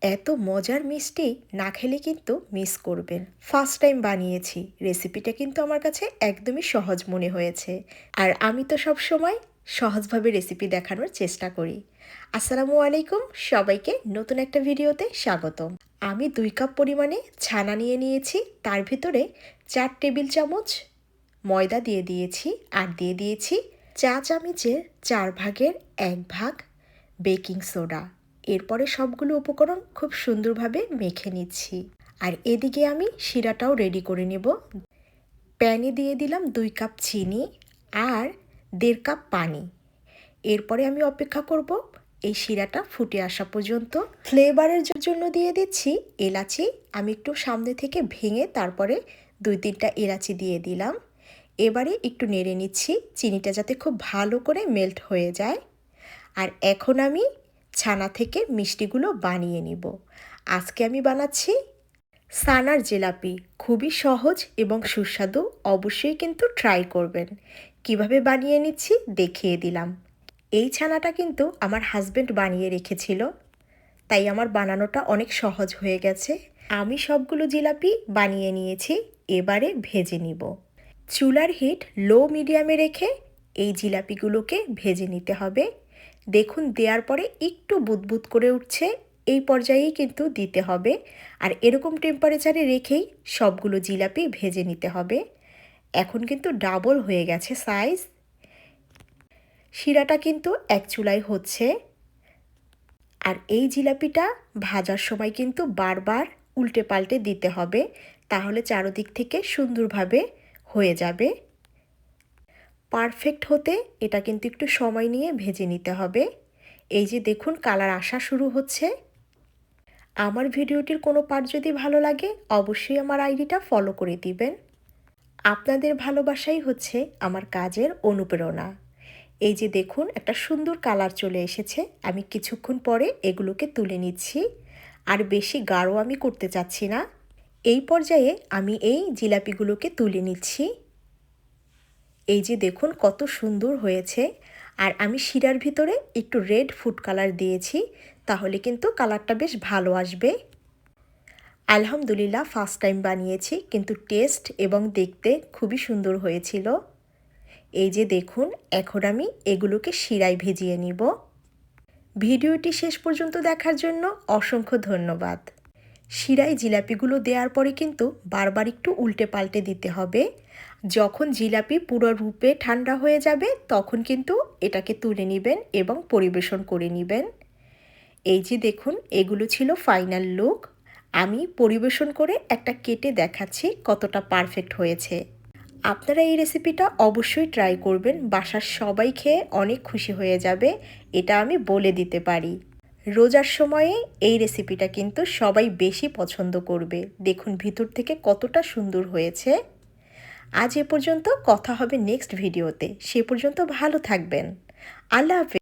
এত মজার মিষ্টি না খেলে কিন্তু মিস করবেন। ফার্স্ট টাইম বানিয়েছি, রেসিপিটা কিন্তু আমার কাছে একদমই সহজ মনে হয়েছে। আর আমি তো সব সময় সহজভাবে রেসিপি দেখানোর চেষ্টা করি। আসসালামু আলাইকুম, সবাইকে নতুন একটা ভিডিওতে স্বাগতম। আমি 2 কাপ পরিমাণে ছানা নিয়ে নিয়েছি, তার ভিতরে 4 টেবিল চামচ ময়দা দিয়ে দিয়েছি আর দিয়ে দিয়েছি চা চামচের 4 ভাগের 1 ভাগ বেকিং সোডা। এরপরে সবগুলো উপকরণ খুব সুন্দরভাবে মেখে নিচ্ছি। আর এদিকে আমি শিরাটাও রেডি করে নেব। প্যানে দিয়ে দিলাম 2 কাপ চিনি আর 1.5 কাপ পানি। এরপরে আমি অপেক্ষা করব এই শিরাটা ফুটে আসা পর্যন্ত। ফ্লেভারের জন্য দিয়ে দিচ্ছি এলাচি। আমি একটু সামনে থেকে ভেঙে তারপরে 2-3টা এলাচি দিয়ে দিলাম। এবারে একটু নেড়ে নিচ্ছি চিনিটা যাতে খুব ভালো করে মেল্ট হয়ে যায়। আর এখন আমি ছানা থেকে মিষ্টিগুলো বানিয়ে নিব। আজকে আমি বানাচ্ছি ছানার জিলাপি। খুবই সহজ এবং সুস্বাদু, অবশ্যই কিন্তু ট্রাই করবেন। কিভাবে বানিয়ে নিচ্ছি দেখিয়ে দিলাম। এই ছানাটা কিন্তু আমার হাজবেন্ড বানিয়ে রেখেছিল, তাই আমার বানানোটা অনেক সহজ হয়ে গেছে। আমি সবগুলো জিলাপি বানিয়ে নিয়েছি, এবারে ভেজে নিব। চুলার হিট লো মিডিয়ামে রেখে এই জিলাপিগুলোকে ভেজে নিতে হবে। দেখুন দেওয়ার পরে একটু বুদবুদ করে উঠছে, এই পর্যায়েই কিন্তু দিতে হবে। আর এরকম টেম্পারেচারে রেখেই সবগুলো জিলাপি ভেজে নিতে হবে। এখন কিন্তু ডাবল হয়ে গেছে সাইজ। শিরাটা কিন্তু এক চুলায় হচ্ছে। আর এই জিলাপিটা ভাজার সময় কিন্তু বারবার উল্টে পাল্টে দিতে হবে, তাহলে চারদিক থেকে সুন্দরভাবে হয়ে যাবে। পারফেক্ট হতে এটা কিন্তু একটু সময় নিয়ে ভেজে নিতে হবে। এই যে দেখুন কালার আসা শুরু হচ্ছে। আমার ভিডিওটির কোনো পার্ট যদি ভালো লাগে অবশ্যই আমার আইডিটা ফলো করে দিবেন। আপনাদের ভালোবাসাই হচ্ছে আমার কাজের অনুপ্রেরণা। এই যে দেখুন একটা সুন্দর কালার চলে এসেছে। আমি কিছুক্ষণ পরে এগুলোকে তুলে নিচ্ছি। আর বেশি গাঢ় আমি করতে চাচ্ছি না। এই পর্যায়ে আমি এই জিলাপিগুলোকে তুলে নিচ্ছি। এই যে দেখুন কত সুন্দর হয়েছে। আর আমি শিরার ভিতরে একটু রেড ফুড কালার দিয়েছি, তাহলে কিন্তু কালারটা বেশ ভালো আসবে। আলহামদুলিল্লাহ ফার্স্ট টাইম বানিয়েছি, কিন্তু টেস্ট এবং দেখতে খুবই সুন্দর হয়েছিল। এই যে দেখুন এখন আমি এগুলোকে শিরায় ভেজিয়ে নিব। ভিডিওটি শেষ পর্যন্ত দেখার জন্য অসংখ্য ধন্যবাদ। শিরায় জিলাপিগুলো দেওয়ার পরে কিন্তু বারবার একটু উল্টে পাল্টে দিতে হবে। যখন জিলাপি পুরো রূপে ঠান্ডা হয়ে যাবে তখন কিন্তু এটাকে তুলে নেবেন এবং পরিবেশন করে নেবেন। এই যে দেখুন এগুলো ছিল ফাইনাল লুক। আমি পরিবেশন করে একটা কেটে দেখাচ্ছি কতটা পারফেক্ট হয়েছে। আপনারা এই রেসিপিটা অবশ্যই ট্রাই করবেন, বাসার সবাই খেয়ে অনেক খুশি হয়ে যাবে, এটা আমি বলে দিতে পারি। রোজার সময়ে এই রেসিপিটা কিন্তু সবাই বেশি পছন্দ করবে। দেখুন ভিতর থেকে কতটা সুন্দর হয়েছে। আজ এ পর্যন্ত, কথা হবে নেক্সট ভিডিওতে। সে পর্যন্ত ভালো থাকবেন। আল্লাহ হাফেজ।